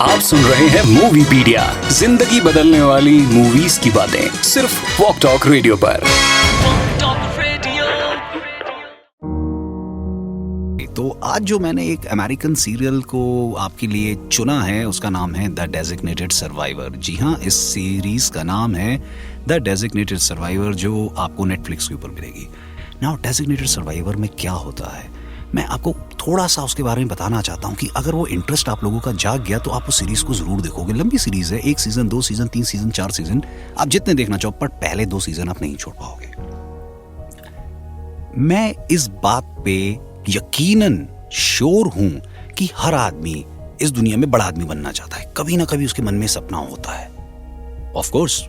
आप सुन रहे हैं मूवी पीडिया, जिंदगी बदलने वाली मूवीज की बातें सिर्फ वॉक टॉक रेडियो पर। तो आज जो मैंने एक अमेरिकन सीरियल को आपके लिए चुना है उसका नाम है द डेजिग्नेटेड सर्वाइवर। जी हाँ, इस सीरीज का नाम है द डेजिग्नेटेड सर्वाइवर, जो आपको नेटफ्लिक्स के ऊपर मिलेगी। नाउ डेजिग्नेटेड सर्वाइवर में क्या होता है, मैं आपको थोड़ा सा उसके बारे में बताना चाहता हूँ कि अगर वो इंटरेस्ट आप लोगों का जाग गया तो आप उस सीरीज को जरूर देखोगे। लंबी सीरीज है, 1 सीजन 2 सीजन 3 सीजन 4 सीजन, आप जितने देखना चाहो, पर पहले 2 सीजन आप नहीं छोड़ पाओगे। मैं इस बात पे यकीनन श्योर हूं कि हर आदमी इस दुनिया में बड़ा आदमी बनना चाहता है। कभी ना कभी उसके मन में सपना होता है। ऑफ कोर्स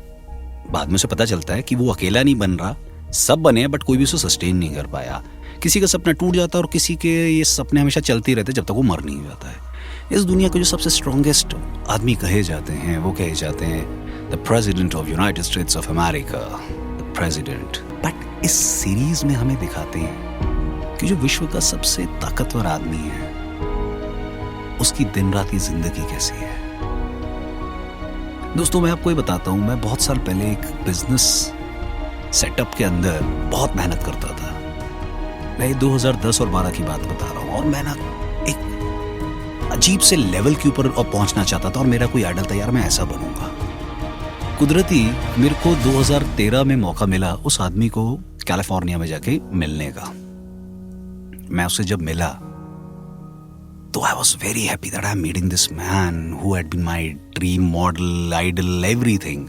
बाद में से पता चलता है कि वो अकेला नहीं बन रहा, सब बने, बट कोई भी उसे सस्टेन नहीं कर पाया। किसी का सपना टूट जाता है और किसी के ये सपने हमेशा चलते रहते जब तक वो मर नहीं जाता है। इस दुनिया के जो सबसे स्ट्रॉन्गेस्ट आदमी कहे जाते हैं वो कहे जाते हैं the president of United states of America, the president. But इस सीरीज में हमें दिखाते हैं कि जो विश्व का सबसे ताकतवर आदमी है उसकी दिन रात की जिंदगी कैसी है। दोस्तों, मैं आपको ये बताता हूं, मैं बहुत साल पहले एक बिजनेस सेटअप के अंदर बहुत मेहनत करता था। मैं 2010 और 12 की बात बता रहा हूँ, और मैं ना एक अजीब से लेवल के ऊपर पहुंचना चाहता था और मेरा कोई आइडल था, यार मैं ऐसा बनूंगा। कुदरती मेरे को 2013 में मौका मिला उस आदमी को कैलिफोर्निया में जाके मिलने का। मैं उससे जब मिला तो I was very happy that I am meeting this man who had been my dream model, idol, everything.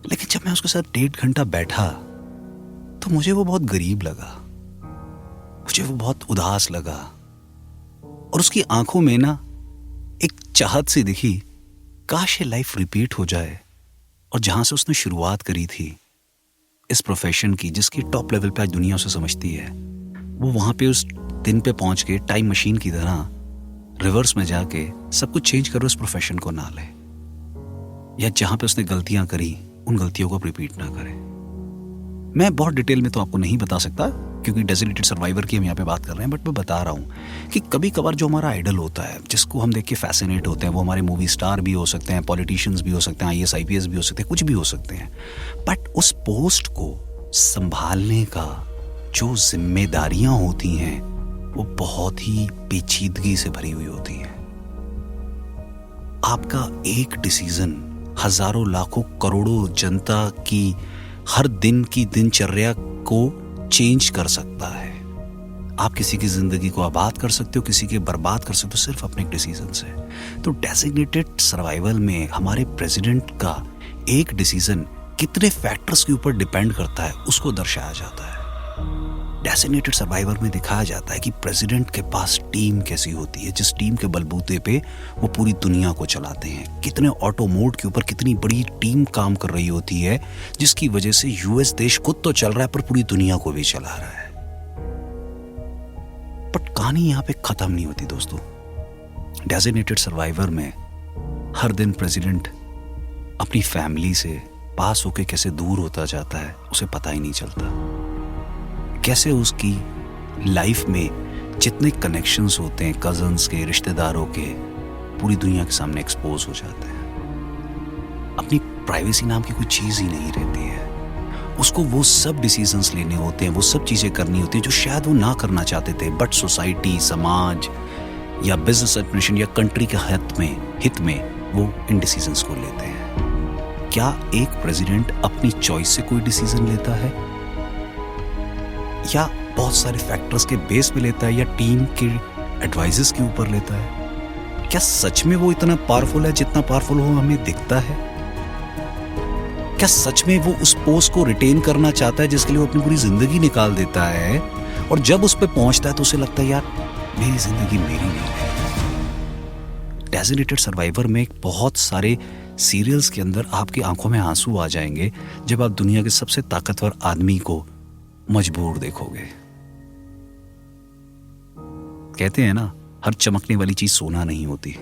लेकिन जब मैं उसके साथ 1.5 घंटा बैठा तो मुझे वो बहुत गरीब लगा, मुझे वो बहुत उदास लगा, और उसकी आंखों में ना एक चाहत सी दिखी, काश ये लाइफ रिपीट हो जाए। और जहां से उसने शुरुआत करी थी इस प्रोफेशन की, जिसकी टॉप लेवल पे आज दुनिया उसे समझती है, वो वहां पे उस दिन पे पहुंच के टाइम मशीन की तरह रिवर्स में जाके सब कुछ चेंज कर उस प्रोफेशन को ना ले, या जहां पे उसने गलतियां करी उन गलतियों को रिपीट ना करे। मैं बहुत डिटेल में तो आपको नहीं बता सकता क्योंकि डेजिग्नेटेड सर्वाइवर की हम यहाँ पे बात कर रहे हैं, बट मैं बता रहा हूँ कि कभी कभार जो हमारा आइडल होता है, जिसको हम देख के फैसिनेट होते हैं, वो हमारे मूवी स्टार भी हो सकते हैं, पॉलिटिशियंस भी हो सकते हैं, IAS IPS भी हो सकते हैं, कुछ भी हो सकते हैं, बट उस पोस्ट को संभालने का जो जिम्मेदारियां होती हैं वो बहुत ही पेचीदगी से भरी हुई होती हैं। आपका एक डिसीजन हजारों लाखों करोड़ों जनता की हर दिन की दिनचर्या को चेंज कर सकता है। आप किसी की जिंदगी को आबाद कर सकते हो, किसी के बर्बाद कर सकते हो, सिर्फ अपने एक डिसीजन से। तो डेजिग्नेटेड सर्वाइवल में हमारे प्रेसिडेंट का एक डिसीजन कितने फैक्टर्स के ऊपर डिपेंड करता है उसको दर्शाया जाता है। डेजिग्नेटेड सर्वाइवर में दिखाया जाता है कि प्रेसिडेंट के पास टीम कैसी होती है, जिस टीम के बलबूते पे वो पूरी दुनिया को चलाते हैं। कितने ऑटो मोड के ऊपर कितनी बड़ी टीम काम कर रही होती है, जिसकी वजह से US देश खुद तो चल रहा है पर पूरी दुनिया को भी चला रहा है। बट कहानी यहां पे खत्म नहीं होती दोस्तों। डेजिग्नेटेड सर्वाइवर में हर दिन प्रेसिडेंट अपनी फैमिली से पास होके कैसे दूर होता जाता है उसे पता ही नहीं चलता। कैसे उसकी लाइफ में जितने कनेक्शंस होते हैं, कजन्स के, रिश्तेदारों के, पूरी दुनिया के सामने एक्सपोज हो जाते हैं। अपनी प्राइवेसी नाम की कोई चीज ही नहीं रहती है। उसको वो सब डिसीजंस लेने होते हैं, वो सब चीजें करनी होती हैं जो शायद वो ना करना चाहते थे, बट सोसाइटी, समाज या बिजनेस एडमिनिस्ट्रेशन या कंट्री के हित में वो इन डिसीजंस को लेते हैं। क्या एक प्रेसिडेंट अपनी चॉइस से कोई डिसीजन लेता है, या बहुत सारे फैक्टर्स के बेस पे लेता है, या टीम के एडवाइजेस के ऊपर लेता है? क्या सच में वो इतना पावरफुल है जितना पावरफुल वो हमें दिखता है? क्या सच में वो उस पोस्ट को रिटेन करना चाहता है जिसके लिए वो अपनी पूरी जिंदगी निकाल देता है, और जब उस पे पहुंचता है तो उसे लगता है यार मेरी जिंदगी मेरी नहीं है। डेजिग्नेटेड सर्वाइवर में बहुत सारे सीरियल्स के अंदर आपकी आंखों में आंसू आ जाएंगे जब आप दुनिया के सबसे ताकतवर आदमी को मजबूर देखोगे। कहते हैं ना, हर चमकने वाली चीज सोना नहीं होती।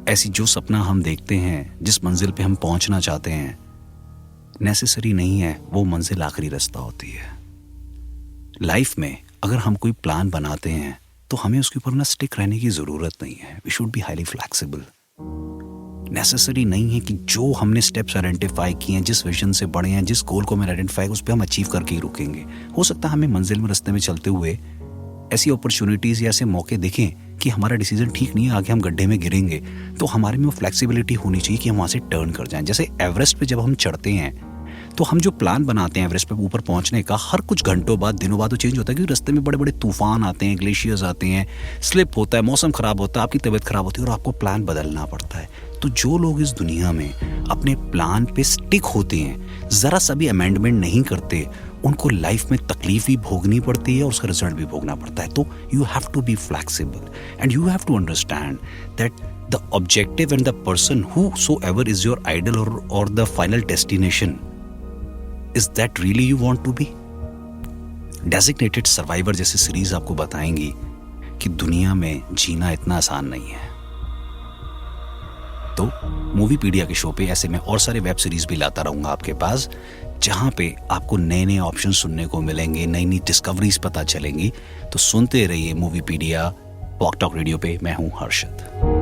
ऐसी जो सपना हम देखते हैं, जिस मंजिल पे हम पहुंचना चाहते हैं, नेसेसरी नहीं है वो मंजिल आखिरी रास्ता होती है। लाइफ में अगर हम कोई प्लान बनाते हैं तो हमें उसके ऊपर ना स्टिक रहने की जरूरत नहीं है। We should be highly flexible. Necessary नहीं है कि जो हमने स्टेप्स आइडेंटिफाई किए हैं, जिस विजन से बढ़े हैं, जिस गोल को मैंने आइडेंटिफाई उस पर हम अचीव करके ही रुकेंगे। हो सकता है हमें मंजिल में रास्ते में चलते हुए ऐसी अपॉर्चुनिटीज़ या ऐसे मौके देखें कि हमारा डिसीजन ठीक नहीं है, आगे हम गड्ढे में गिरेंगे, तो हमारे में वो फ्लेक्सिबिलिटी होनी चाहिए कि हम वहाँ से टर्न कर जाएं। जैसे एवरेस्ट पे जब हम चढ़ते हैं तो हम जो प्लान बनाते हैं एवरेस्ट पे ऊपर पहुंचने का, हर कुछ घंटों बाद, दिनों बाद वो चेंज होता है, क्योंकि रास्ते में बड़े बड़े तूफान आते हैं, ग्लेशियर्स आते हैं, स्लिप होता है, मौसम खराब होता है, आपकी तबीयत खराब होती है और आपको प्लान बदलना पड़ता है। तो जो लोग इस दुनिया में अपने प्लान पे स्टिक होते हैं, ज़रा सा भी अमेंडमेंट नहीं करते, उनको लाइफ में तकलीफ भी भोगनी पड़ती है और उसका रिजल्ट भी भोगना पड़ता है। तो you have to be flexible and you have to understand that the objective and the person who so ever is your idol or the final destination, is that really you want to be? Designated survivor जैसी series आपको बताएंगी कि दुनिया में जीना इतना आसान नहीं है। तो मूवीपीडिया के शो पे ऐसे में और सारे वेब सीरीज भी लाता रहूंगा आपके पास, जहां पे आपको नए नए ऑप्शन सुनने को मिलेंगे, नई नई डिस्कवरीज पता चलेंगी। तो सुनते रहिए मूवीपीडिया वॉक टॉक रेडियो पे। मैं हूं हर्षद।